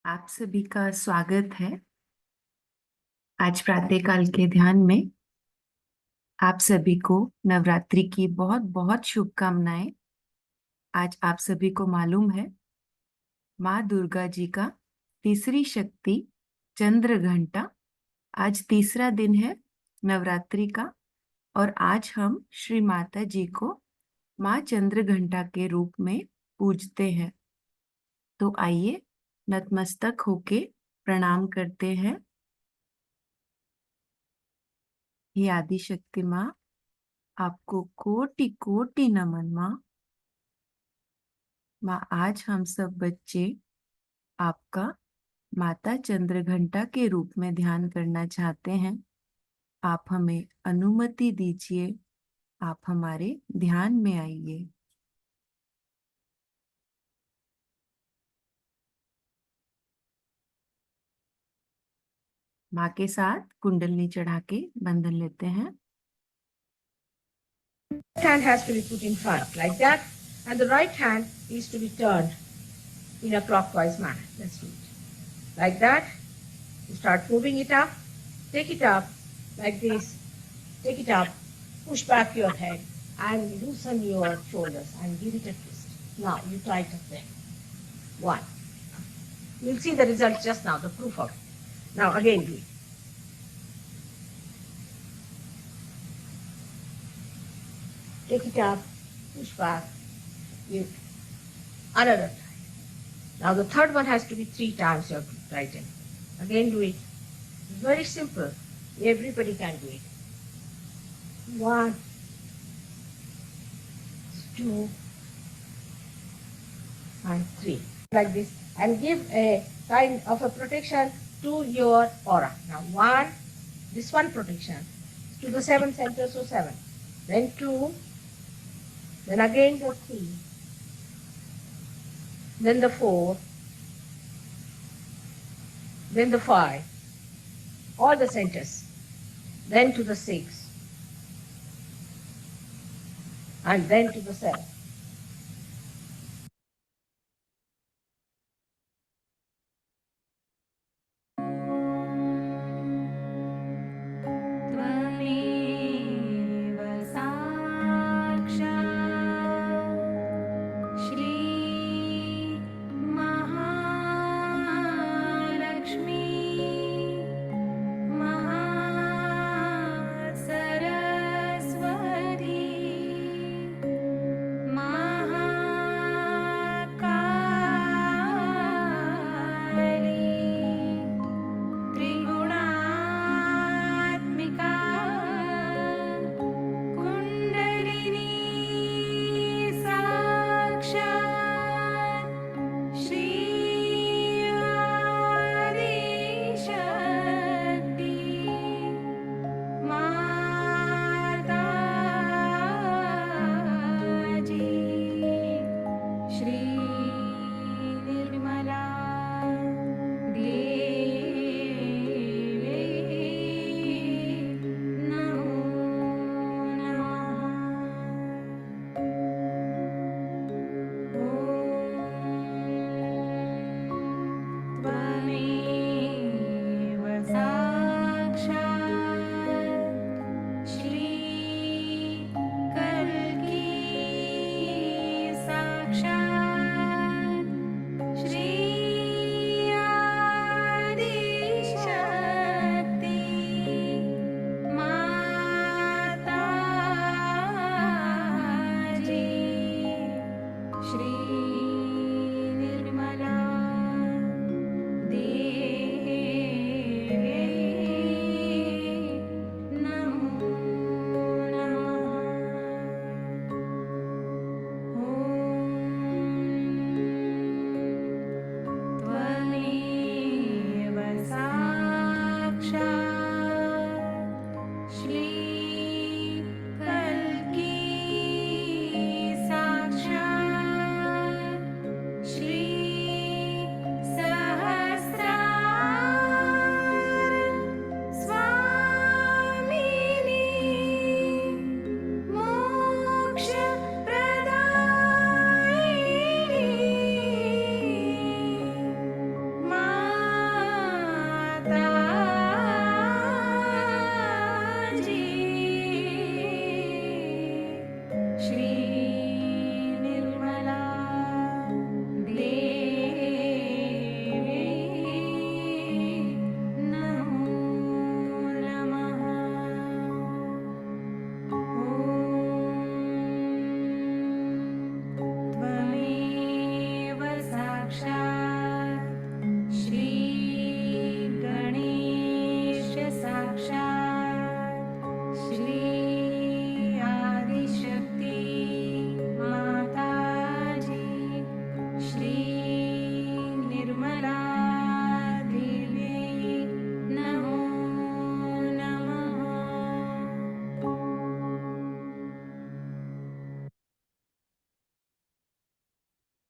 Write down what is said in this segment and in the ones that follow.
आप सभी का स्वागत है आज प्रातःकाल के ध्यान में। आप सभी को नवरात्रि की बहुत बहुत शुभकामनाएं। आज आप सभी को मालूम है माँ दुर्गा जी का तीसरी शक्ति चंद्र घंटा। आज तीसरा दिन है नवरात्रि का और आज हम श्री माता जी को माँ चंद्र घंटा के रूप में पूजते हैं। तो आइए नतमस्तक होके प्रणाम करते हैं। हे आदि शक्ति माँ, आपको कोटि कोटि नमन माँ। माँ, आज हम सब बच्चे आपका माता चंद्र घंटा के रूप में ध्यान करना चाहते हैं। आप हमें अनुमति दीजिए, आप हमारे ध्यान में आइए। माँ के साथ कुंडलनी चढ़ा के बंधन लेते हैं। Hand has to be put in front like that, and the right hand is to be turned in a clockwise manner. Let's do it. Like that, you start moving it up, take it up like this, take it up, push back your head, and loosen your shoulders and give it a twist. Now you tighten them. One. You'll see the result just now, the proof of it. Now again do it. Take it up, push back, you another time. Now the third one has to be 3 times you have to tighten. Again do it. It's very simple. Everybody can do it. 1, 2, and 3. Like this. And give a kind of a protection to your aura. Now 1, this one protection to the 7 centers, so 7. Then 2, then again the 3, then the 4, then the 5, all the centers, then to the 6, and then to the 7.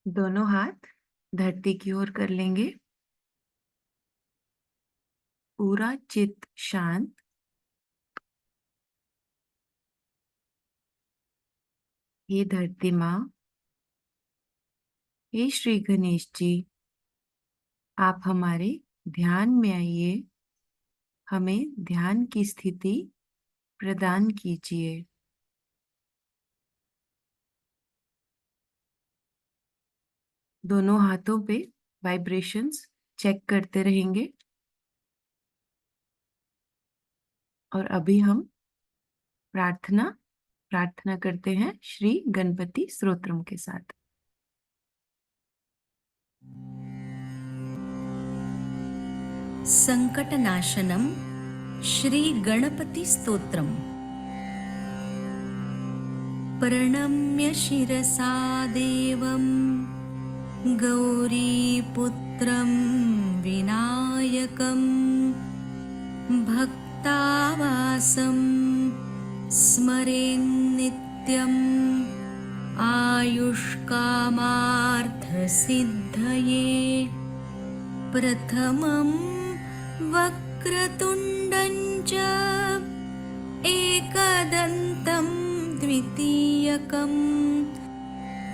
दोनों हाथ धरती की ओर कर लेंगे। पूरा चित्त शांत। ये धरती माँ, हे श्री गणेश जी, आप हमारे ध्यान में आइए, हमें ध्यान की स्थिति प्रदान कीजिए। दोनों हाथों पे वाइब्रेशंस चेक करते रहेंगे। और अभी हम प्रार्थना करते हैं श्री गणपति स्तोत्रम के साथ। संकटनाशनम श्री गणपति स्तोत्रम। प्रणम्य शिरसा देवं गौरीपुत्रं विनायकं भक्तावासं स्मरेन्नित्यम् आयुष्कामार्थसिद्धये। प्रथमं वक्रतुण्डं च एकदन्तं द्वितीयकं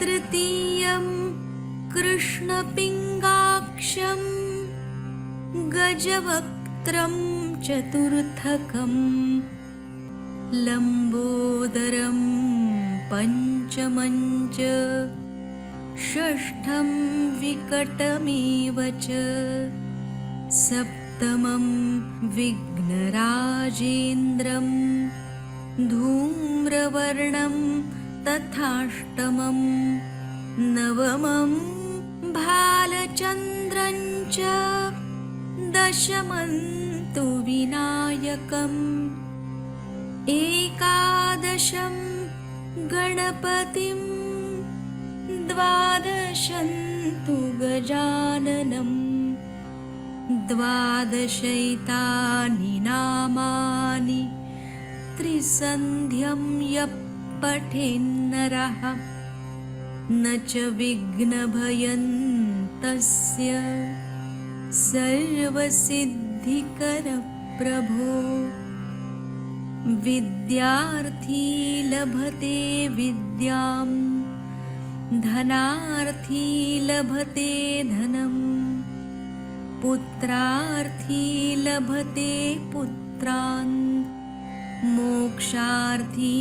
तृतीयं कृष्णपिङ्गाक्षं गजवक्त्रं चतुर्थकं लम्बोदरं पञ्चमं च षष्ठं विकटमेव च सप्तमं विघ्नराजेन्द्रं धूम्रवर्णं तथाष्टमं नवमं भालचन्द्रं च दशमं तु विनायकम् एकादशं गणपतिं द्वादशं तु गजाननम् द्वादशैतानि नामानि त्रिसन्ध्यं यः पठेन्नरः न च विघ्नभयं तस्य सर्वसिद्धिकरप्रभो। विद्यार्थी लभते विद्यां धनार्थी लभते धनम् पुत्रार्थी लभते पुत्रान् मोक्षार्थी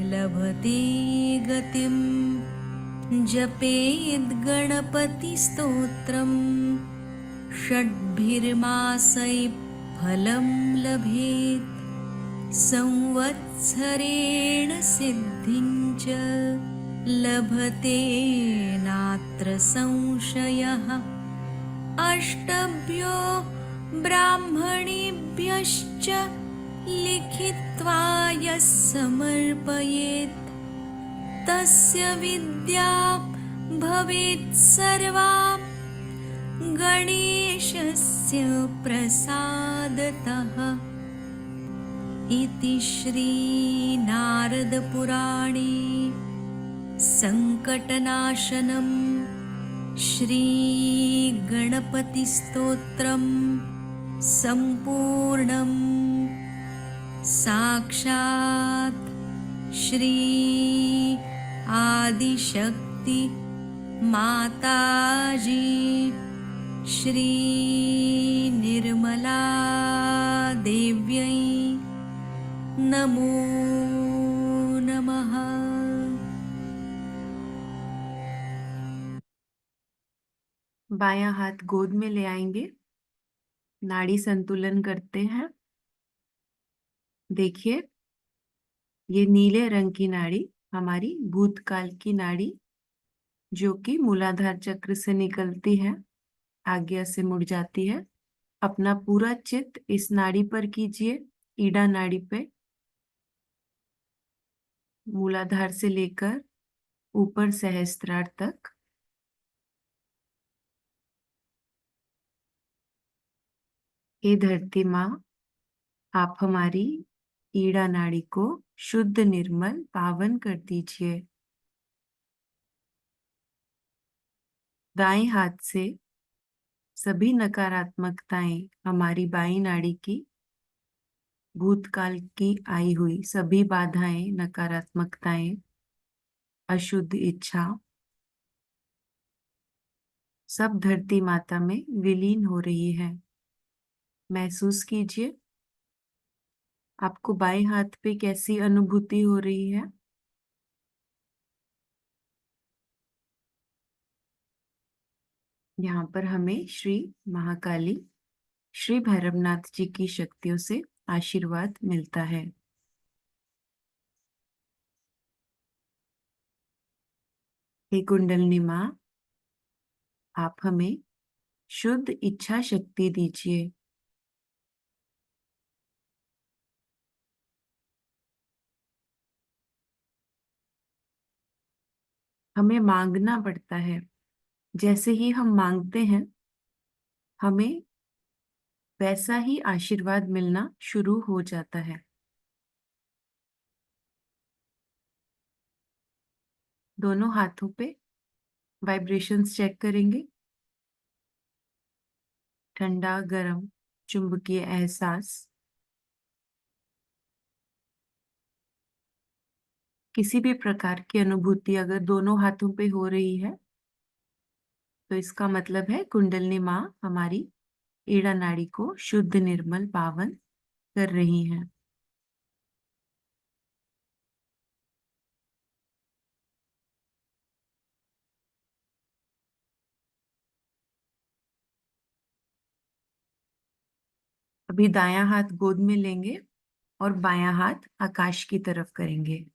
लभते गतिम्। जपेद् गणपतिस्तोत्रम् षड्भिर्मासैः फलं लभेत् संवत्सरेण सिद्धिं च लभते नात्र संशयः। अष्टभ्यो ब्राह्मणेभ्यश्च लिखित्वा यः समर्पयेत् तस्य विद्या भवेत् सर्वा गणेशस्य प्रसादतः। इति श्री नारदपुराणे संकटनाशनं श्री गणपतिस्तोत्रं संपूर्णं। साक्षात् श्री आदिशक्ति माताजी श्री निर्मला देव्यै नमो नमः। बायां हाथ गोद में ले आएंगे, नाड़ी संतुलन करते हैं। देखिए, ये नीले रंग की नाड़ी हमारी भूतकाल की नाड़ी, जो कि मूलाधार चक्र से निकलती है, आज्ञा से मुड़ जाती है। अपना पूरा चित्त इस नाड़ी पर कीजिए, ईड़ा नाड़ी पे, मूलाधार से लेकर ऊपर सहस्त्रार तक। हे धरती माँ, आप हमारी ईड़ा नाड़ी को शुद्ध, निर्मल, पावन कर दीजिए। दाएं हाथ से सभी नकारात्मकताएं हमारी बाईं नाड़ी की, भूतकाल की आई हुई सभी बाधाएं, नकारात्मकताएं, अशुद्ध इच्छा, सब धरती माता में विलीन हो रही है। महसूस कीजिए आपको बाएं हाथ पे कैसी अनुभूति हो रही है। यहाँ पर हमें श्री महाकाली, श्री भैरवनाथ जी की शक्तियों से आशीर्वाद मिलता है। हे कुंडलिनी माँ, आप हमें शुद्ध इच्छा शक्ति दीजिए। हमें मांगना पड़ता है। जैसे ही हम मांगते हैं, हमें वैसा ही आशीर्वाद मिलना शुरू हो जाता है। दोनों हाथों पे वाइब्रेशंस चेक करेंगे। ठंडा, गरम, चुंबकीय एहसास। किसी भी प्रकार की अनुभूति अगर दोनों हाथों पे हो रही है, तो इसका मतलब है कुंडलिनी माँ हमारी ईड़ा नाड़ी को शुद्ध, निर्मल, पावन कर रही हैं। अभी दायां हाथ गोद में लेंगे और बायां हाथ आकाश की तरफ करेंगे।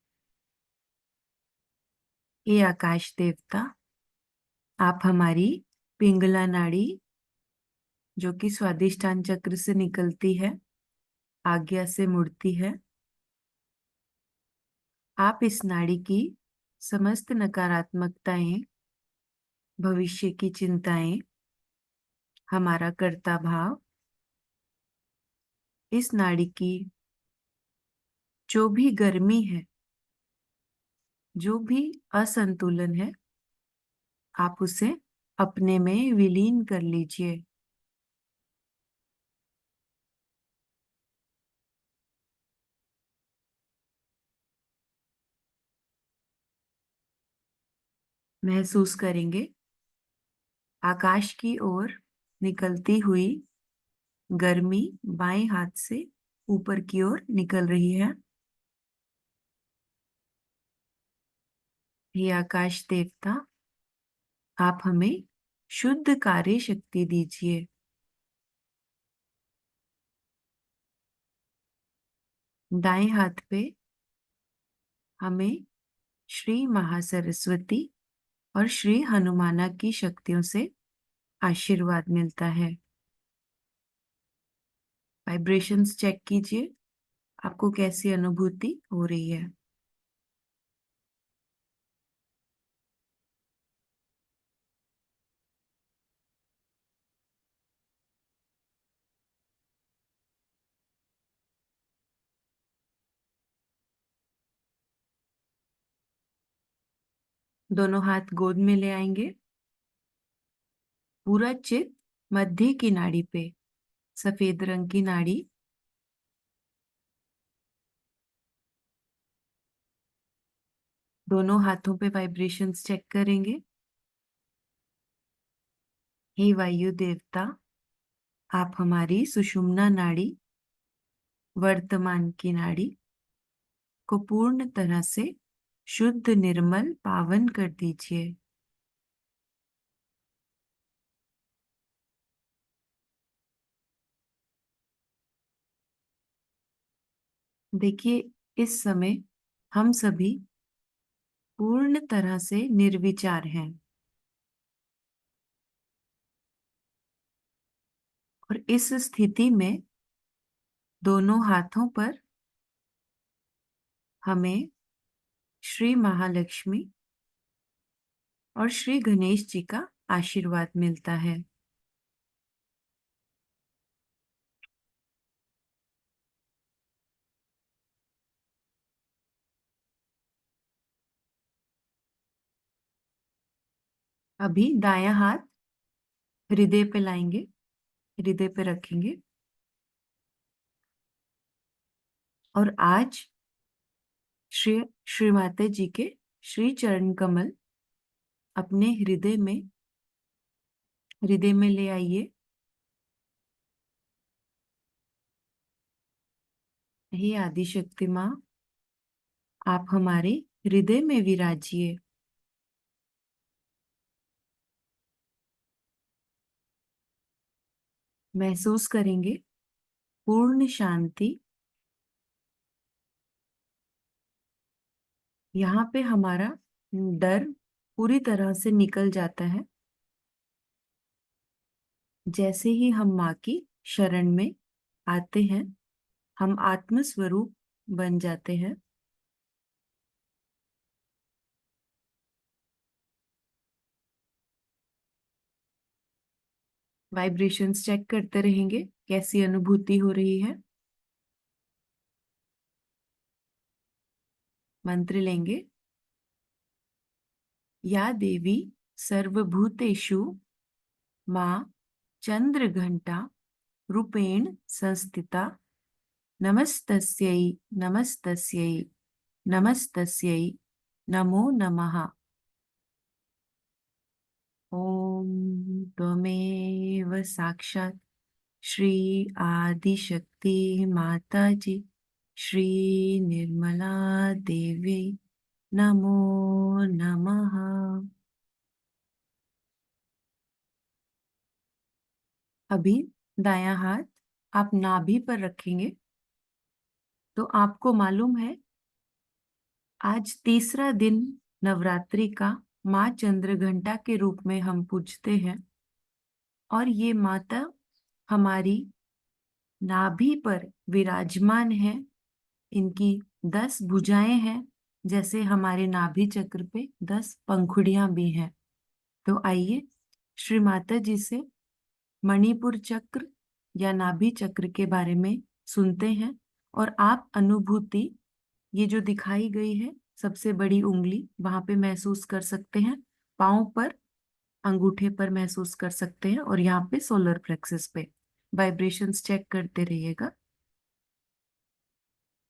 ये आकाश देवता, आप हमारी पिंगला नाड़ी, जो कि स्वादिष्टान चक्र से निकलती है, आज्ञा से मुड़ती है, आप इस नाड़ी की समस्त नकारात्मकताएं, भविष्य की चिंताएं, हमारा कर्ता भाव, इस नाड़ी की जो भी गर्मी है, जो भी असंतुलन है, आप उसे अपने में विलीन कर लीजिए। महसूस करेंगे आकाश की ओर निकलती हुई गर्मी बाएं हाथ से ऊपर की ओर निकल रही है। ये आकाश देवता, आप हमें शुद्ध कार्य शक्ति दीजिए। दाएं हाथ पे हमें श्री महासरस्वती और श्री हनुमाना की शक्तियों से आशीर्वाद मिलता है। वाइब्रेशंस चेक कीजिए आपको कैसी अनुभूति हो रही है। दोनों हाथ गोद में ले आएंगे। पूरा चित्त मध्य की नाड़ी पे, सफेद रंग की नाड़ी, दोनों हाथों पे वाइब्रेशंस चेक करेंगे। हे वायु देवता, आप हमारी सुषुम्ना नाड़ी, वर्तमान की नाड़ी को पूर्ण तरह से शुद्ध, निर्मल, पावन कर दीजिए। देखिए, इस समय हम सभी पूर्ण तरह से निर्विचार हैं और इस स्थिति में दोनों हाथों पर हमें श्री महालक्ष्मी और श्री गणेश जी का आशीर्वाद मिलता है। अभी दायां हाथ हृदय पे लाएंगे, हृदय पे रखेंगे और आज श्री श्री माता जी के श्री चरण कमल अपने हृदय में ले आइए। हे आदिशक्ति माँ, आप हमारे हृदय में विराजिए। महसूस करेंगे पूर्ण शांति। यहाँ पे हमारा डर पूरी तरह से निकल जाता है जैसे ही हम माँ की शरण में आते हैं। हम आत्म स्वरूप बन जाते हैं। वाइब्रेशंस चेक करते रहेंगे कैसी अनुभूति हो रही है। मंत्र लेंगे। या देवी सर्वभूतेषु माँ चंद्रघंटा रूपेण संस्थिता नमस्तस्यै नमस्तस्यै नमस्तस्यै नमो नमः। ओम त्वमेव साक्षात् श्री आदिशक्ति माता जी श्री निर्मला देवी नमो नमः। अभी दायां हाथ आप नाभि पर रखेंगे तो आपको मालूम है आज तीसरा दिन नवरात्रि का माँ चंद्रघंटा के रूप में हम पूजते हैं और ये माता हमारी नाभि पर विराजमान है। इनकी 10 भुजाएं हैं जैसे हमारे नाभि चक्र पे 10 पंखुड़ियां भी हैं। तो आइए श्री माता जी से मणिपुर चक्र या नाभि चक्र के बारे में सुनते हैं और आप अनुभूति ये जो दिखाई गई है सबसे बड़ी उंगली वहां पे महसूस कर सकते हैं। पांव पर अंगूठे पर महसूस कर सकते हैं और यहाँ पे सोलर प्लेक्सस पे वाइब्रेशंस चेक करते रहिएगा।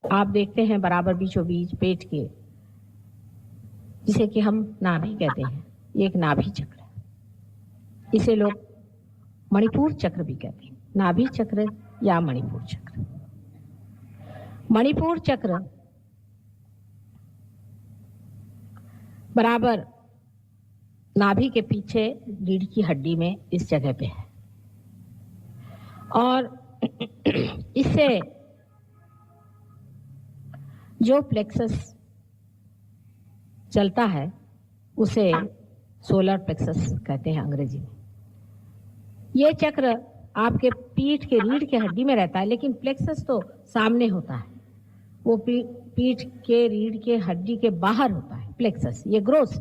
आप देखते हैं बराबर बीचों बीच पेट के, जिसे कि हम नाभि कहते हैं, ये एक नाभि चक्र है। इसे लोग मणिपुर चक्र भी कहते हैं, नाभि चक्र या मणिपुर चक्र। मणिपुर चक्र बराबर नाभि के पीछे रीढ़ की हड्डी में इस जगह पे है और इससे जो प्लेक्सस चलता है उसे सोलर प्लेक्सस कहते हैं अंग्रेजी में। ये चक्र आपके पीठ के रीढ़ के हड्डी में रहता है, लेकिन प्लेक्सस तो सामने होता है, वो पीठ के रीढ़ के हड्डी के बाहर होता है प्लेक्सस, ये ग्रोस।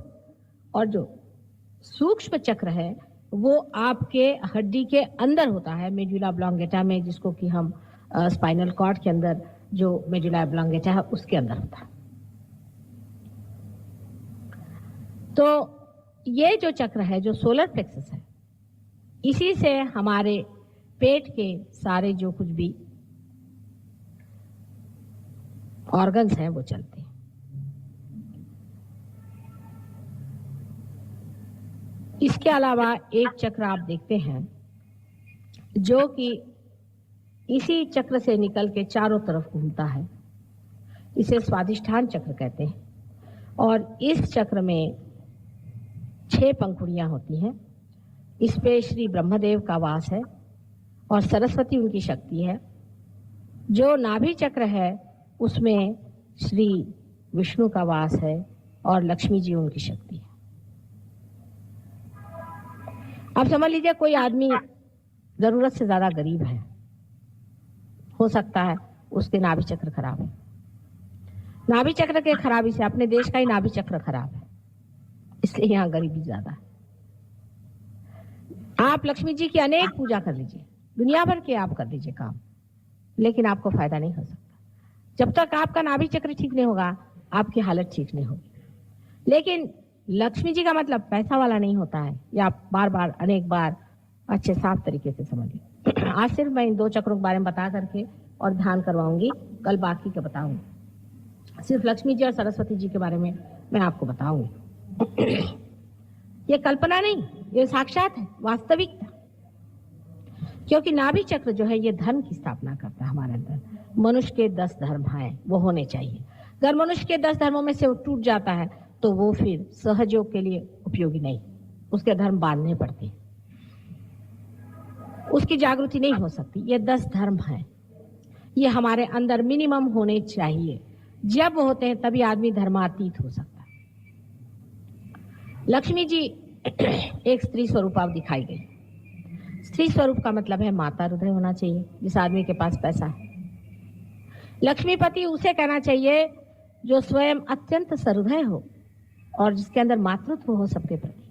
और जो सूक्ष्म चक्र है वो आपके हड्डी के अंदर होता है, मेडुला ऑब्लोंगेटा में, जिसको कि हम स्पाइनल कॉर्ड के अंदर जो मेडुला ऑब्लोंगेटा है उसके अंदर होता है। तो ये जो चक्र है, जो सोलर प्लेक्सस है, इसी से हमारे पेट के सारे जो कुछ भी ऑर्गन्स हैं वो चलते हैं। इसके अलावा एक चक्र आप देखते हैं जो कि इसी चक्र से निकल के चारों तरफ घूमता है, इसे स्वादिष्ठान चक्र कहते हैं। और इस चक्र में 6 पंखुड़ियां होती हैं। इस पे श्री ब्रह्मदेव का वास है और सरस्वती उनकी शक्ति है। जो नाभि चक्र है उसमें श्री विष्णु का वास है और लक्ष्मी जी उनकी शक्ति है। आप समझ लीजिए कोई आदमी जरूरत से ज्यादा गरीब है, हो सकता है उसके नाभि चक्र खराब है। नाभि चक्र के खराबी से अपने देश का ही नाभि चक्र खराब है, इसलिए यहाँ गरीबी ज्यादा है। आप लक्ष्मी जी की अनेक पूजा कर लीजिए, दुनिया भर के आप कर लीजिए काम, लेकिन आपको फायदा नहीं हो सकता जब तक आपका नाभि चक्र ठीक नहीं होगा, आपकी हालत ठीक नहीं होगी। लेकिन लक्ष्मी जी का मतलब पैसा वाला नहीं होता है, या आप बार बार अनेक बार अच्छे साफ तरीके से समझिए। आज सिर्फ मैं इन 2 चक्रों के बारे में बता करके और ध्यान करवाऊंगी, कल बाकी का बताऊंगी। सिर्फ लक्ष्मी जी और सरस्वती जी के बारे में मैं आपको बताऊंगी। ये कल्पना नहीं, ये साक्षात है, वास्तविकता। क्योंकि नाभि चक्र जो है ये धर्म की स्थापना करता है हमारे अंदर। मनुष्य के 10 धर्म हैं, वो होने चाहिए। अगर मनुष्य के 10 धर्मों में से वो टूट जाता है तो वो फिर सहयोग के लिए उपयोगी नहीं, उसके धर्म बांधने पड़ते हैं, उसकी जागृति नहीं हो सकती। ये 10 धर्म हैं, ये हमारे अंदर मिनिमम होने चाहिए। जब वो होते हैं तभी आदमी धर्मातीत हो सकता है। लक्ष्मी जी एक स्त्री स्वरूप आप दिखाई गई। स्त्री स्वरूप का मतलब है माता हृदय होना चाहिए, जिस आदमी के पास पैसा है। लक्ष्मीपति उसे कहना चाहिए जो स्वयं अत्यंत सहृदय हो और जिसके अंदर मातृत्व हो सबके प्रति।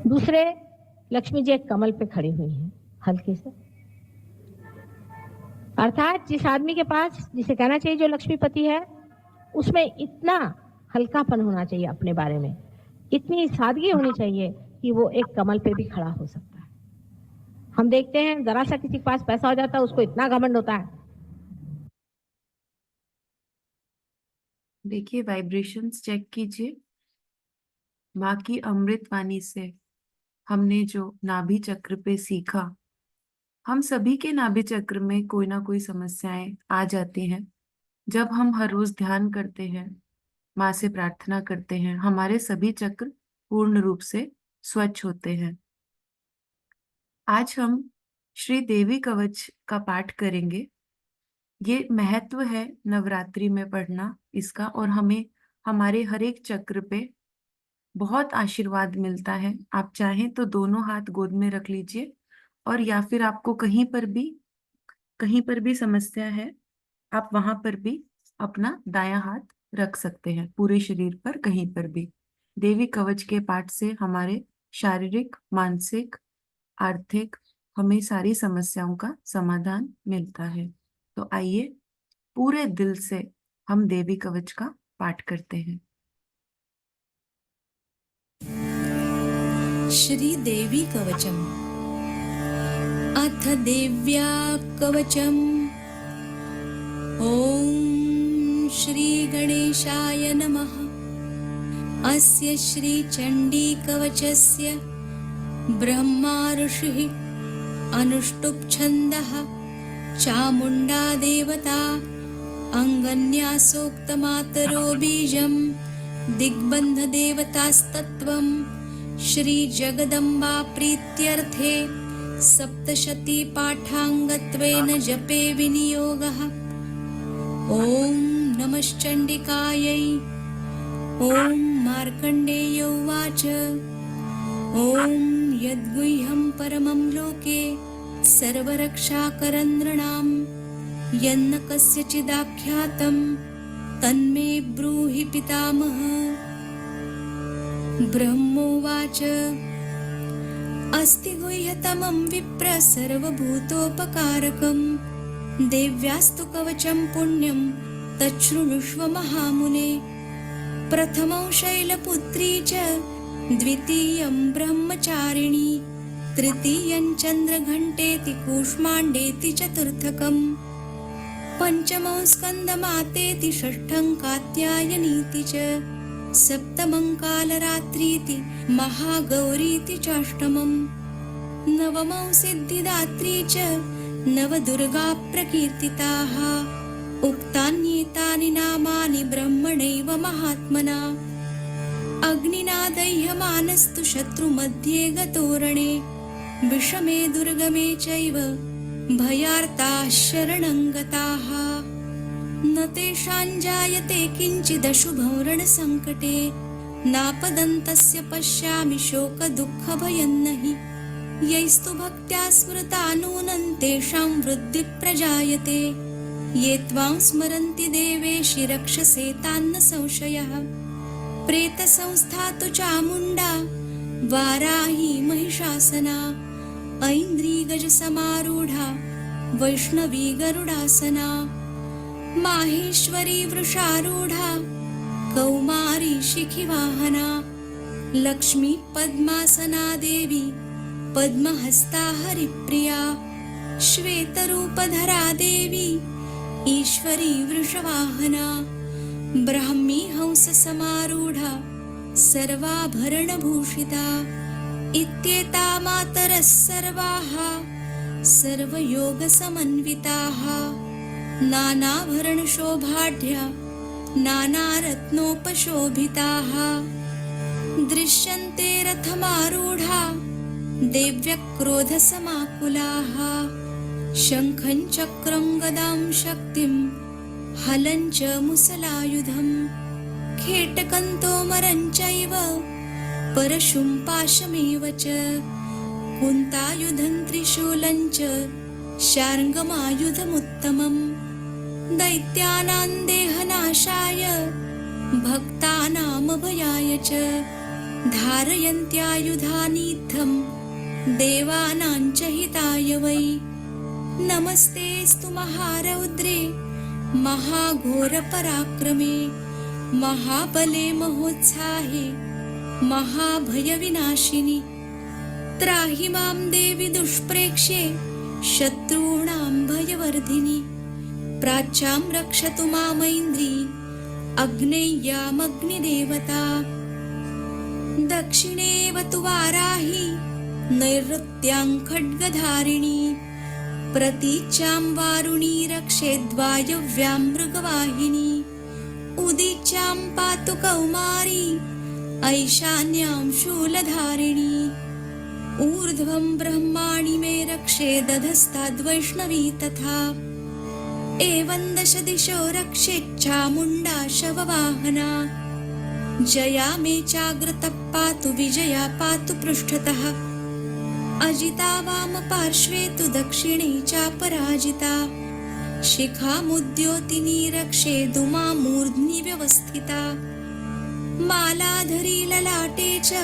दूसरे, लक्ष्मी जी एक कमल पे खड़ी हुई हैं, हल्के से। अर्थात जिस आदमी के पास, जिसे कहना चाहिए जो लक्ष्मीपति है, उसमें इतना हल्कापन होना चाहिए अपने बारे में, इतनी सादगी होनी चाहिए कि वो एक कमल पे भी खड़ा हो सकता है। हम देखते हैं जरा सा किसी के पास पैसा हो जाता है, उसको इतना घमंड होता है। देखिए, वाइब्रेशंस चेक कीजिए। माँ की अमृत वाणी से हमने जो नाभि चक्र पे सीखा, हम सभी के नाभि चक्र में कोई ना कोई समस्याएं आ जाती हैं। जब हम हर रोज ध्यान करते हैं, माँ से प्रार्थना करते हैं, हमारे सभी चक्र पूर्ण रूप से स्वच्छ होते हैं। आज हम श्री देवी कवच का पाठ करेंगे। ये महत्व है नवरात्रि में पढ़ना इसका, और हमें हमारे हर एक चक्र पे बहुत आशीर्वाद मिलता है। आप चाहें तो दोनों हाथ गोद में रख लीजिए, और या फिर आपको कहीं पर भी समस्या है, आप वहां पर भी अपना दायां हाथ रख सकते हैं, पूरे शरीर पर कहीं पर भी। देवी कवच के पाठ से हमारे शारीरिक, मानसिक, आर्थिक, हमें सारी समस्याओं का समाधान मिलता है। तो आइए पूरे दिल से हम देवी कवच का पाठ करते हैं। श्री देवी कवचम्। अथ देव्या कवचम्। ॐ श्री गणेशाय नमः। अस्य श्री चण्डी कवचस्य ब्रह्मा ऋषिः अनुष्टुप् छन्दः चामुण्डा देवता अङ्गन्यासोक्तमातरो बीजं दिग्बन्ध देवतास्तत्त्वं श्री जगदम्बा प्रीत्यर्थे सप्तशती पाठाङ्गत्वेन जपे विनियोगः। ॐ नमश्चण्डिकायै। ॐ मार्कण्डेय उवाच। ॐ यद्गुह्यं परमं लोके सर्वरक्षाकरं नृणां यन्न कस्यचिदाख्यातं तन्मे ब्रूहि पितामह। ब्रह्मोवाच। अस्ति गुह्यतमं विप्र सर्वभूतोपकारकं देव्यास्तु कवचं पुण्यं तच्छृणुष्व महामुने। प्रथमं शैलपुत्री च द्वितीयं ब्रह्मचारिणी तृतीयं चन्द्रघण्टेति कूष्माण्डेति चतुर्थकम् पंचमं स्कन्दमातेति षष्ठं कात्यायनीति च सप्तमं कालरात्रीति महागौरीति चाष्टमं नवमं सिद्धिदात्री च नवदुर्गा प्रकीर्तिताः। उक्तान्येतानि नामानि ब्रह्मणैव महात्मना। अग्निना दह्यमानस्तु शत्रुमध्ये गतोरणे विषमे दुर्गमे चैव भयार्ताः शरणं गताः। न तेषां जायते किञ्चिदशुभं रणसङ्कटे नापदन्तस्य पश्यामि शोकदुःखभयं नहि। यैस्तु भक्त्या स्मृता नूनं तेषां वृद्धिः प्रजायते। ये त्वां स्मरन्ति देवेशि रक्षसे तान्न संशयः। प्रेतसंस्था तु चामुण्डा वाराही महिषासना ऐन्द्री गजसमारूढा वैष्णवी गरुडासना। माहेश्वरी वृषारूढा कौमारी शिखिवाहना लक्ष्मी पद्मासना देवी पद्महस्ता हरिप्रिया श्वेतरूपधरा देवी ईश्वरी वृषवाहना ब्राह्मी हंस समारूढा सर्वाभरणभूषिता इत्येता मातरः सर्वाः सर्वयोगसमन्विताः नानाभरणशोभाढ्या नानारत्नोपशोभिताः दृश्यन्ते रथमारूढा देव्यक्रोधसमाकुलाः शङ्खं चक्रं गदां शक्तिं हलं च मुसलायुधं खेटकं तोमरं चैव परशुं पाशमेव च कुन्तायुधं त्रिशूलं च शार्ङ्गमायुधमुत्तमम् दैत्यानां देहनाशाय भक्तानामभयाय च धारयन्त्यायुधानीत्थं देवानां च हिताय वै नमस्तेऽस्तु महारौद्रे महाघोरपराक्रमे महाबले महोत्साहे महाभयविनाशिनि त्राहि मां देवि दुष्प्रेक्ष्ये शत्रूणां भयवर्धिनि प्राच्यां रक्षतु मामैन्द्री अग्नेय्यामग्निदेवता दक्षिणेव तु वाराहि नैऋत्यां खड्गधारिणी प्रतीच्यां वारुणी रक्षेद्वायव्यां मृगवाहिनी उदीच्यां पातु कौमारी ऐशान्यां शूलधारिणी ऊर्ध्वं ब्रह्माणि मे रक्षेदधस्ताद्वैष्णवी तथा एवं दश दिशो रक्षेच्चामुण्डा शववाहना जया मे चाग्रतः पातु विजया पातु पृष्ठतः अजिता वामपार्श्वे तु दक्षिणे चापराजिता शिखामुद्योतिनी रक्षेदुमा मूर्ध्नि व्यवस्थिता मालाधरी ललाटे च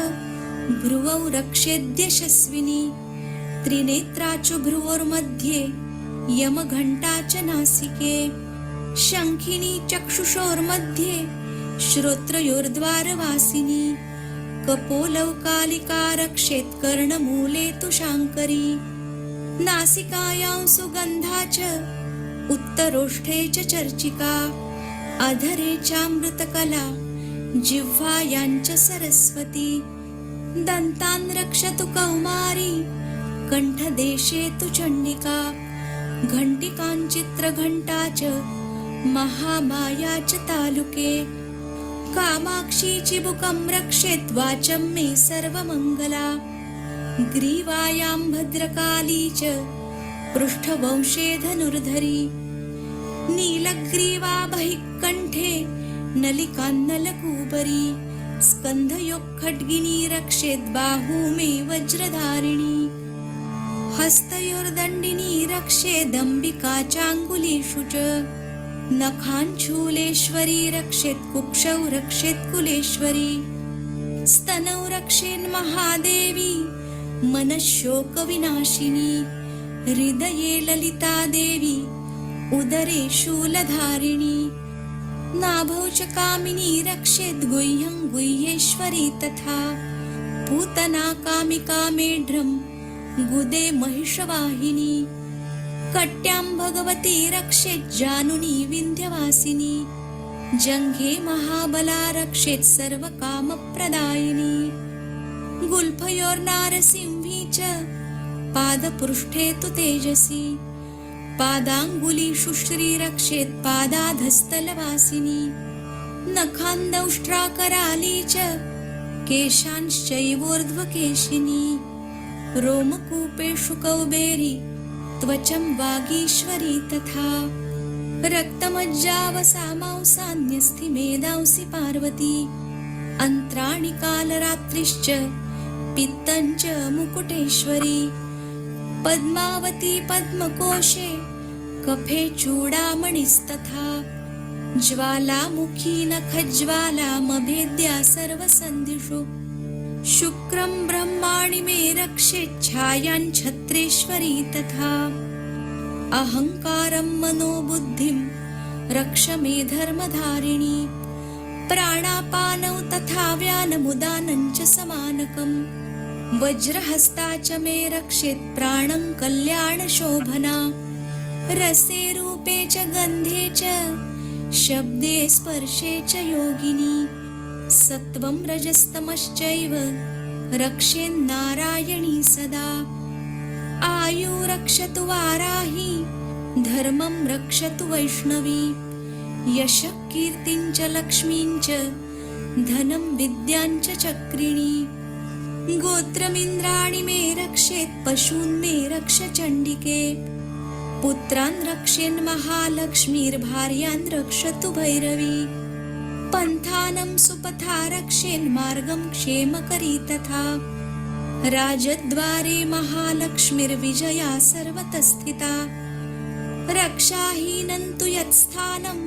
भ्रुवौ रक्षेद्यशस्विनी त्रिनेत्रा च भ्रुवोर्मध्ये यमघण्टा च नासिके शङ्खिनी चक्षुषोर्मध्ये श्रोत्रयोर्द्वारवासिनी कपोलौ कालिका रक्षेत् कर्णमूले तु शाङ्करी नासिकायां सुगन्धा च उत्तरोष्ठे च चर्चिका अधरे चामृतकला जिह्वायां च सरस्वती दन्तान् रक्षतु कौमारी कण्ठदेशे तु चण्डिका घण्टिकां चित्रघण्टा च महामाया च तालुके कामाक्षी चिबुकं रक्षेत् वाचं मे सर्वमङ्गला ग्रीवायां भद्रकाली च पृष्ठवंशे धनुर्धरी नीलग्रीवा बहिः कण्ठे नलिकान्नलकूबरी स्कन्धयोः रक्षेत् बाहू मे वज्रधारिणी हस्तयोर्दण्डिनी रक्षेदम्बिका चाङ्गुलीषु च नखाञ्चूलेश्वरी रक्षेत् कुक्षौ रक्षेत् कुलेश्वरी स्तनौ रक्षेन्महादेवी मनःशोकविनाशिनी हृदये ललिता देवी उदरे शूलधारिणी नाभौ च कामिनी रक्षेद् गुह्यं गुह्येश्वरी तथा पूतना कामिका मेढ्रं गुदे महिषवाहिनी कट्यां भगवती रक्षेत् जानुनी विन्ध्यवासिनी जङ्घे महाबला रक्षेत् सर्वकामप्रदायिनी गुल्फयोर्नारसिंही च पादपृष्ठे तु तेजसी पादाङ्गुलीषु श्रीरक्षेत् पादाधस्तलवासिनी नखान्दौष्ट्राकराली च केशांश्चैवोर्ध्वकेशिनी रोमकूपेषु कौबेरी त्वचं वागीश्वरी तथा रक्तमज्जावसामांसान्यस्थि मेदांसि पार्वती अन्त्राणि कालरात्रिश्च पित्तं च मुकुटेश्वरी पद्मावती पद्मकोशे कफे चूडामणिस्तथा ज्वालामुखी नखज्वालामभेद्या सर्वसन्धिषु शुक्रं ब्रह्माणि मे रक्षेच्छायां छत्रेश्वरी तथा अहङ्कारं मनोबुद्धिं रक्ष मे धर्मधारिणी प्राणापानौ तथा व्यानमुदानं च समानकम् वज्रहस्ता च मे रक्षेत् प्राणं कल्याणशोभना रसे रूपे च गन्धे च शब्दे स्पर्शे च योगिनी सत्वं रजस्तमश्चैव रक्षेन्नारायणी सदा आयु रक्षतु वाराही धर्मं रक्षतु वैष्णवी यशः कीर्तिं च लक्ष्मीं च धनं विद्यां च चक्रिणी गोत्रमिन्द्राणि मे रक्षेत् पशून् मे रक्ष चण्डिके पुत्रान् रक्षेन्महालक्ष्मीर्भार्यान् रक्षतु भैरवी पन्थानं सुपथा रक्षेन्मार्गं क्षेमकरी तथा राजद्वारे महालक्ष्मीर्विजया सर्वतः रक्षाहीनं तु यत्स्थानं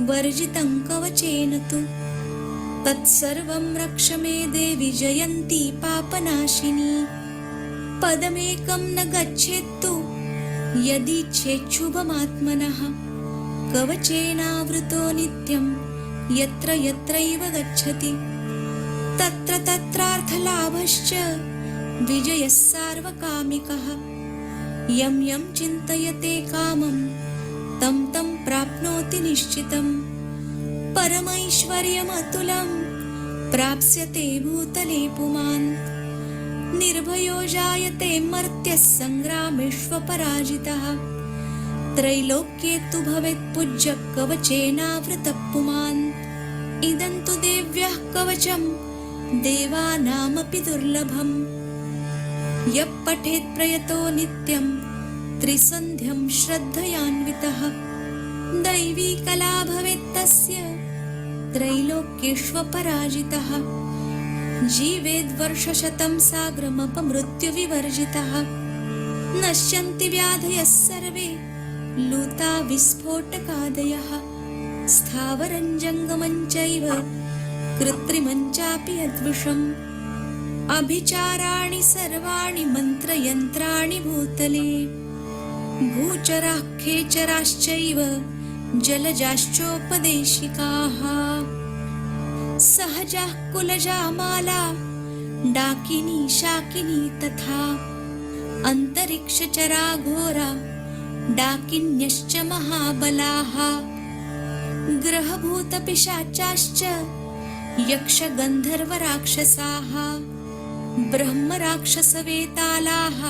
वर्जितं कवचेन तु तत्सर्वं रक्ष मे देवि जयन्ती पापनाशिनी पदमेकं न गच्छेत्तु यदीच्छेच्छुभमात्मनः कवचेनावृतो नित्यं यत्र यत्रैव गच्छति तत्र तत्रार्थलाभश्च विजयः सार्वकामिकः यं यं चिन्तयते कामं तं तं प्राप्नोति निश्चितं परमैश्वर्यमतुलं प्राप्स्यते भूतले पुमान् निर्भयो जायते मर्त्यः सङ्ग्रामेष्वपराजितः त्रैलोक्ये तु भवेत् पूज्यः कवचेनावृतः पुमान् इदं तु देव्यः कवचं देवानामपि दुर्लभम् यः पठेत् प्रयतो नित्यं त्रिसन्ध्यं श्रद्धयान्वितः दैवी कला भवेत् तस्य त्रैलोक्येष्वपराजितः जीवेद्वर्षशतं साग्रमपमृत्युविवर्जितः नश्यन्ति व्याधयः सर्वे लूता विस्फोटकादयः स्थावरं जङ्गमं चैव कृत्रिमं चापि यद्विषम् अभिचाराणि सर्वाणि मन्त्रयन्त्राणि भूतले भूचराः खेचराश्चैव जलजाश्चोपदेशिकाः सहजाः कुलजा माला डाकिनी शाकिनी तथा अन्तरिक्षचरा घोरा डाकिन्यश्च महाबलाः ग्रहभूतपिशाचाश्च यक्षगन्धर्वराक्षसाः ब्रह्मराक्षसवेतालाः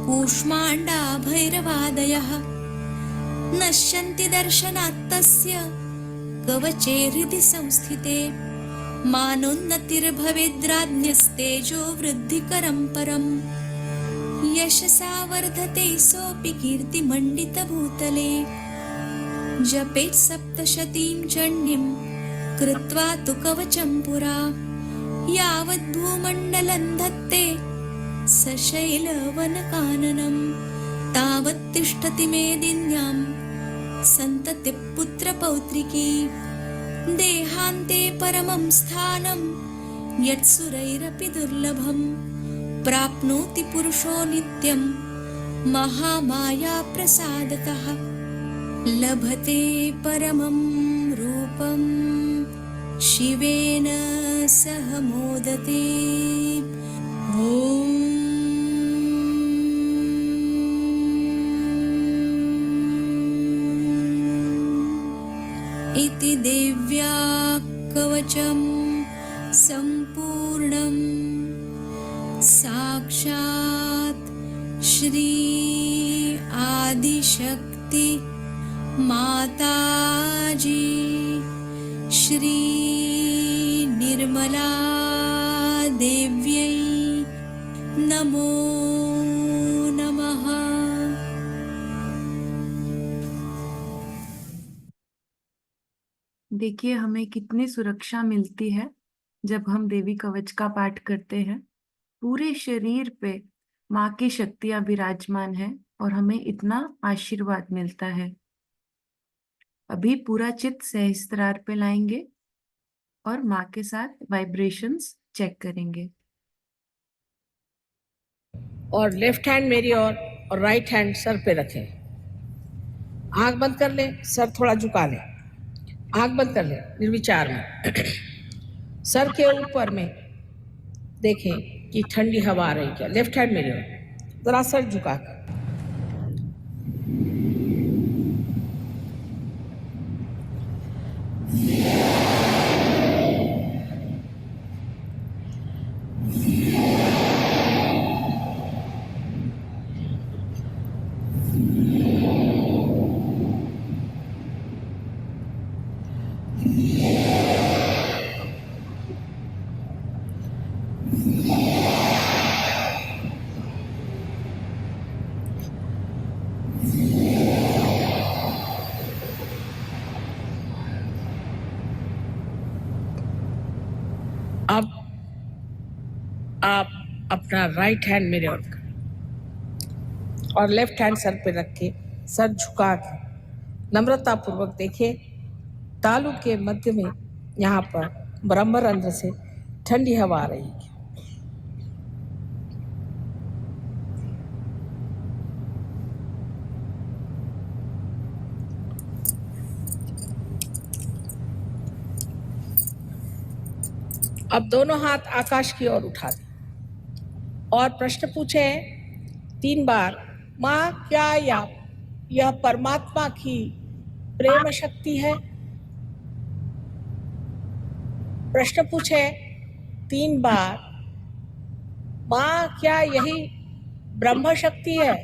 कूष्माण्डा भैरवादयः नश्यन्ति दर्शनात् तस्य कवचे हृदि संस्थिते मानोन्नतिर्भवेद्राज्ञस्तेजो वृद्धिकरं परम् यशसा वर्धते सोऽपि कीर्तिमण्डितभूतले जपेत् सप्तशतीं चण्डीं कृत्वा तु कवचं पुरा यावद्भूमण्डलं धत्ते सशैलवनकाननं तावत् तिष्ठति मेदिन्यां सन्ततिः पुत्रपौत्रिकी देहान्ते परमं स्थानं यत्सुरैरपि दुर्लभं प्राप्नोति पुरुषो नित्यं महामायाप्रसादतः लभते परमं रूपं शिवेन सह मोदते ॐ इति देव्या कवचं सम्पूर्णं साक्षात् श्री आदिशक्ति माताजी श्री निर्मला देव्यै नमो नमः। देखिए हमें कितनी सुरक्षा मिलती है जब हम देवी कवच का पाठ करते हैं। पूरे शरीर पे माँ की शक्तियां विराजमान है और हमें इतना आशीर्वाद मिलता है। अभी पूरा चित्त सहस्त्रार पे लाएंगे और माँ के साथ वाइब्रेशंस चेक करेंगे। और लेफ्ट हैंड मेरी और राइट हैंड सर पे रखें। आंख बंद कर लें, सर थोड़ा झुका लें, आंख बंद कर लें निर्विचार में। सर के ऊपर में देखें कि ठंडी हवा आ रही क्या, लेफ्ट हैंड मेरे ओर, जरा सर झुका कर। अब आप अपना राइट हैंड मेरे और लेफ्ट हैंड सर पे रख के, सर झुका के नम्रता पूर्वक देखिए, तालु के मध्य में यहाँ पर ब्रह्मरंध्र से ठंडी हवा आ रही है। अब दोनों हाथ आकाश की ओर उठा दें और प्रश्न पूछे 3 बार, माँ क्या यह परमात्मा की प्रेम शक्ति है? प्रश्न पूछे 3 बार, माँ क्या यही ब्रह्म शक्ति है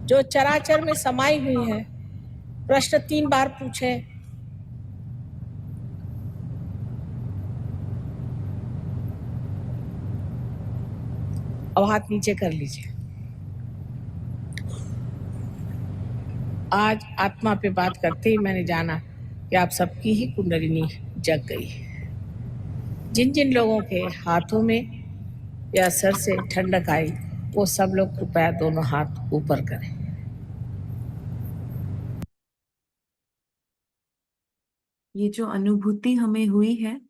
जो चराचर में समाई हुई है? प्रश्न 3 बार पूछे। अब हाथ नीचे कर लीजिए। आज आत्मा पे बात करते ही मैंने जाना कि आप सबकी ही कुंडलिनी जग गई है। जिन जिन लोगों के हाथों में या सर से ठंडक आई, वो सब लोग कृपया दोनों हाथ ऊपर करें। ये जो अनुभूति हमें हुई है,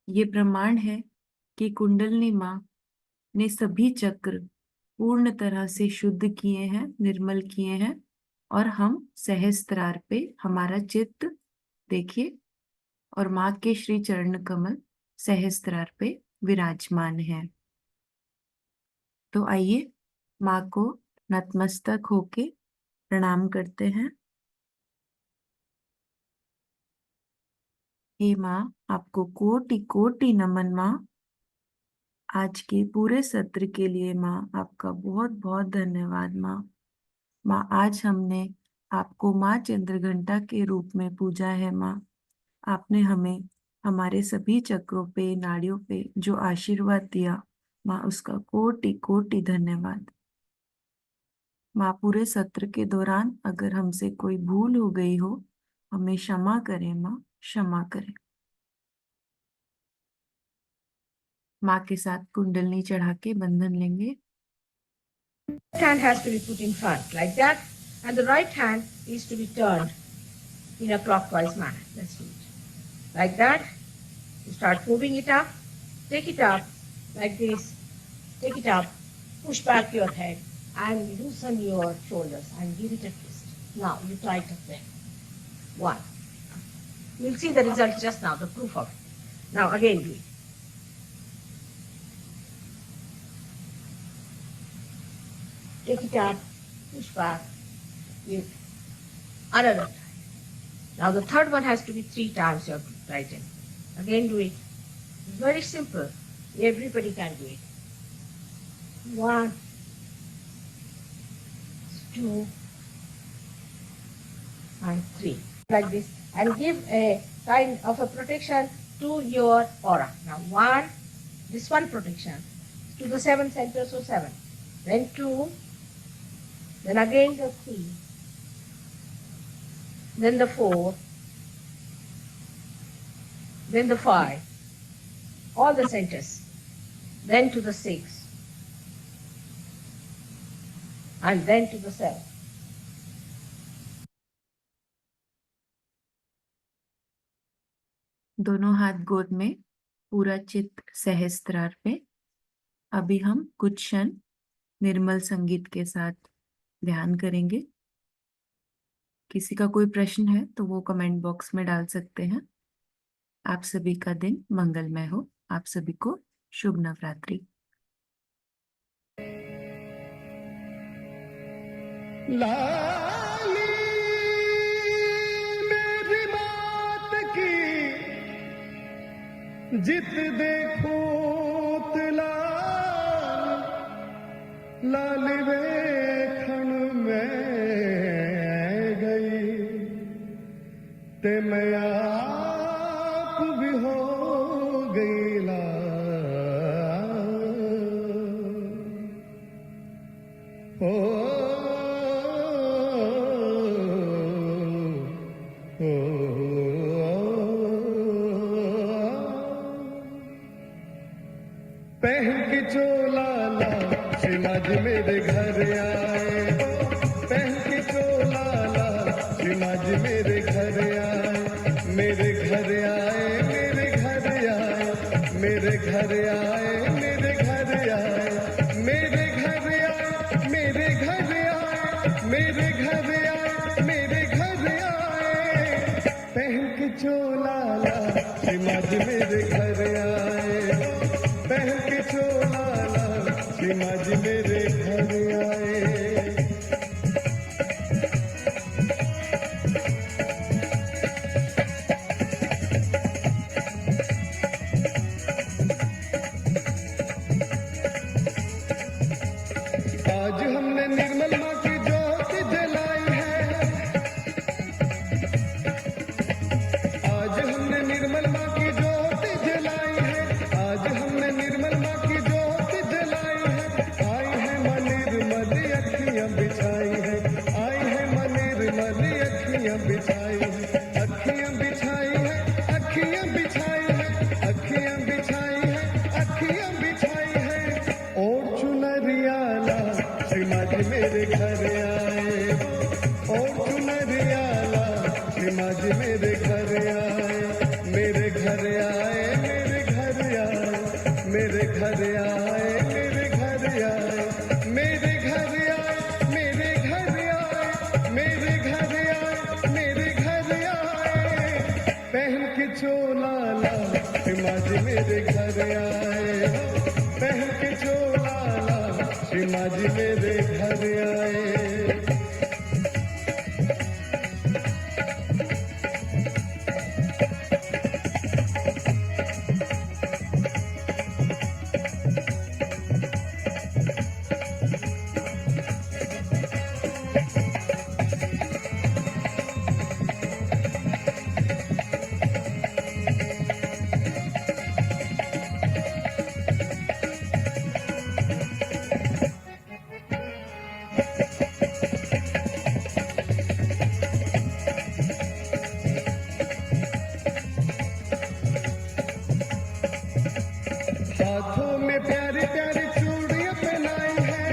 ये प्रमाण है कि कुंडलिनी माँ ने सभी चक्र पूर्ण तरह से शुद्ध किए हैं, निर्मल किए हैं, और हम सहस्त्रार पे हमारा चित्त देखिए, और माँ के श्री चरण कमल सहस्त्रार पे विराजमान है। तो आइए माँ को नतमस्तक होके प्रणाम करते हैं। हे माँ, आपको कोटि कोटि नमन माँ। आज के पूरे सत्र के लिए माँ आपका बहुत बहुत धन्यवाद माँ। माँ, आज हमने आपको माँ चंद्रघंटा के रूप में पूजा है माँ। आपने हमें हमारे सभी चक्रों पे, नाड़ियों पे जो आशीर्वाद दिया माँ, उसका कोटि कोटि धन्यवाद। माँ, पूरे सत्र के दौरान अगर हमसे कोई भूल हो गई हो, हमें क्षमा करें माँ, क्षमा करें। माँ के साथ कुंडलनी चढ़ा के बंधन लेंगे। Left hand has to be put in front like that, and the right hand is to be turned in a clockwise manner. Let's do it. Like that, you start moving it up, take it up like this, take it up, push back your head and loosen your shoulders and give it a twist. Now you tighten them. 1. You'll see the result just now, the proof of it. Now again do it. Take it up, push back, give another time. Now the third one has to be 3 times you have to tighten. Again do it. It's very simple. Everybody can do it. 1, 2, and 3. Like this. And give a kind of a protection to your aura. Now 1, this one protection to the 7 centers, so 7. Then 2, then again the 3, then the 4, then the 5, all the centers, then to the 6, and then to the 7. दोनों हाथ गोद में, पूरा चित्त सहस्त्रार पे। अभी हम कुछ क्षण निर्मल संगीत के साथ ध्यान करेंगे। किसी का कोई प्रश्न है तो वो कमेंट बॉक्स में डाल सकते हैं। आप सभी का दिन मंगलमय हो। आप सभी को शुभ नवरात्रि। लाली मेरी बात की जित देखो लाल लाल वेखण में गई ते मैं आप भी हो गई लाल ओ पहन के चोला ला सिमाज मेरे घर आए पहन के चोला ला सिमाज मेरे घर आए मेरे घर आए मेरे घर आए मेरे घर आए मेरे घर आए मेरे घर आए मेरे घर आए मेरे घर आए मेरे घर आए पहन के चोला ला सिमाज मेरे घर आए पहन के चोला ला सिमाज मेरे घर आए आज हमने निर्मल माँ की ज्योति जलाई है आज हमने निर्मल माँ की ज्योति जलाई है आज हमने निर्मल माँ की ज्योति जलाई है आई है माँ निर्मल अखियाँ बिछाई है आई है माँ निर्मल अखियाँ बिछाई है अखियाँ बिछाई है अखियाँ बिछाई है अखियाँ बिछाई है अखियाँ बिछाई है और चुनरिया ला सिमाज मेरे घर आए और चुनरिया ला सिमाज मेरे घर आए मेरे घर आए मेरे घर आए मेरे घर आए मेरे घर आए मेरे घर आए मेरे घर आए मेरे घर आए मेरे घर आए पहन के चोला ला सिमाज मेरे घर आए पहन के चोला ला सिमाज मेरे घर आए हाथों में प्यारी प्यारी चूड़ियां पहनाई है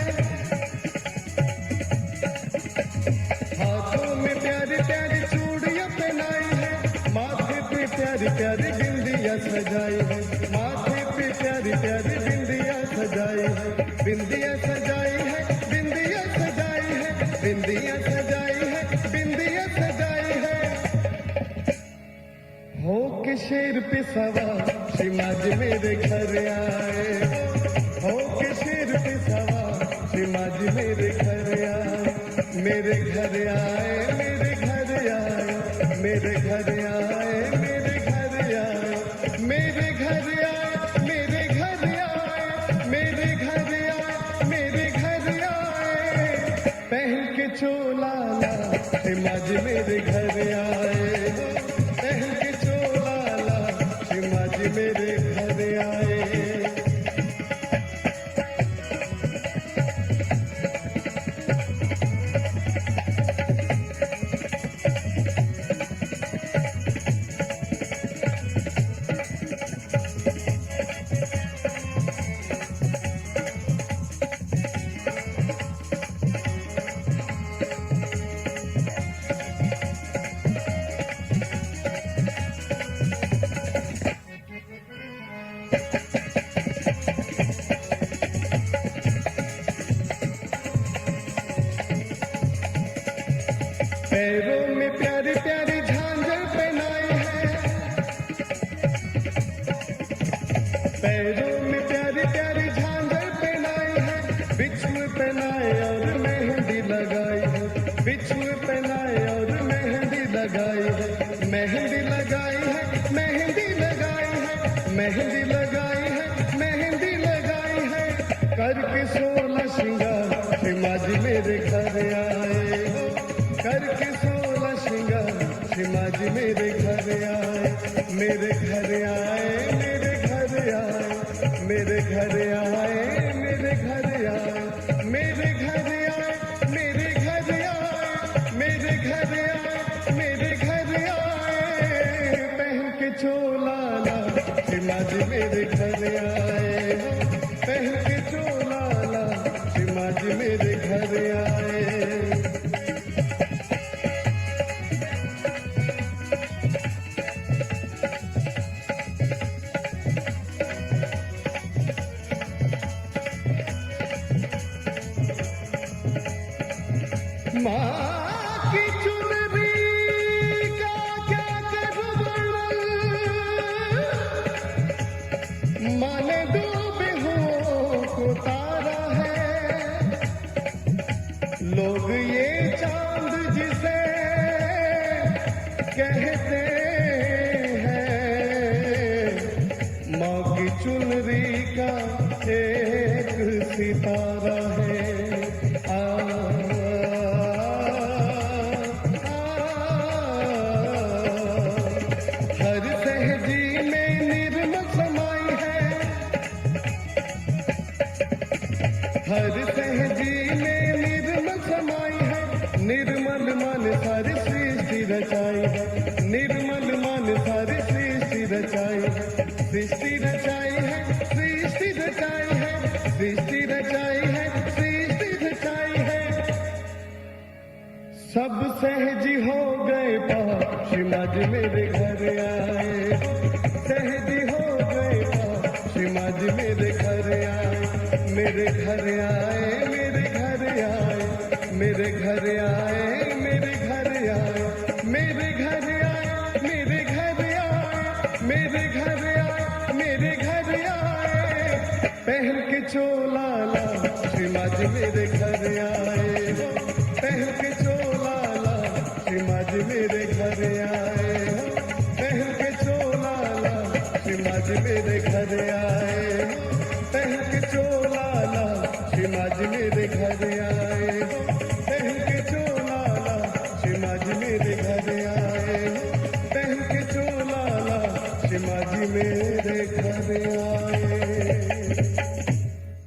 हाथों में प्यारी प्यारी चूड़ियां पहनाई है माथे पे प्यारी प्यारी बिंदियां सजाई है माथे पे प्यारी प्यारी बिंदियां सजाई है बिंदियां सजाई है बिंदियां सजाई है बिंदियां सजाई है बिंदियां सजाई है हो के शेर पे सवार सिमाज मेरे घर आए हो के शेर पे सवार सिमाज मेरे घर आए मेरे घर आए मेरे घर आए मेरे घर आए मेरे घर आए मेरे घर आए मेरे घर आए मेरे घर आए मेरे घर आए पहन के चोला ला सिमाज मेरे घर आए पहन के चोला ला सिमाज मेरे घर आए मेहंदी लगाई है, मेहंदी लगाई है, करके 16 श्रृंगार शिमाजी मेरे घर आए हो, करके 16 श्रृंगार शिमाजी मेरे घर आए, मेरे घर आए, मेरे घर आए, मेरे घर आए, मेरे घर आए, मेरे घर आए, मेरे घर आए, मेरे घर आए, मेरे घर आए, पहन के चोला ला शिमाजी मेरे घर आए हो, पहन के चोला ला शिमाजी मेरे घर आए। माँ की चुनरी का क्या करूं वर्णन, माने डूबे हुओं को तारा है, लोग ये चांद जिसे कहते हैं, माँ की चुनरी का एक सितारा है। हर सहजी में निर्मल समाई है, हर सहजी में निर्मल समाई है, निर्मल मन सारी सृष्टि रचाई है, निर्मल मन सारी सृष्टि रचाई है, सृष्टि रचाई है, सृष्टि रचाई है, सृष्टि रचाई है, सृष्टि रचाई है। सब सहजी हो गए पार शिमाजी मेरे घर आए, सहजी हो गए पार शिमाजी मेरे घर आए, मेरे घर आए, मेरे घर आए, मेरे घर आए, मेरे घर आए, मेरे घर आए, मेरे घर आए, मेरे घर आए, मेरे घर आए, पहन के चोला ला शिमाजी मेरे घर आए हो, पहन के चोला ला शिमाजी मेरे घर आए हो, पहन के चोला ला शिमाजी मेरे घर आए हो, पहन के चोला ला शिमाजी मेरे घर आए हो, पहन के चोला ला शिमाजी मेरे घर आए हो, पहन के चोला ला शिमाजी मेरे घर आए।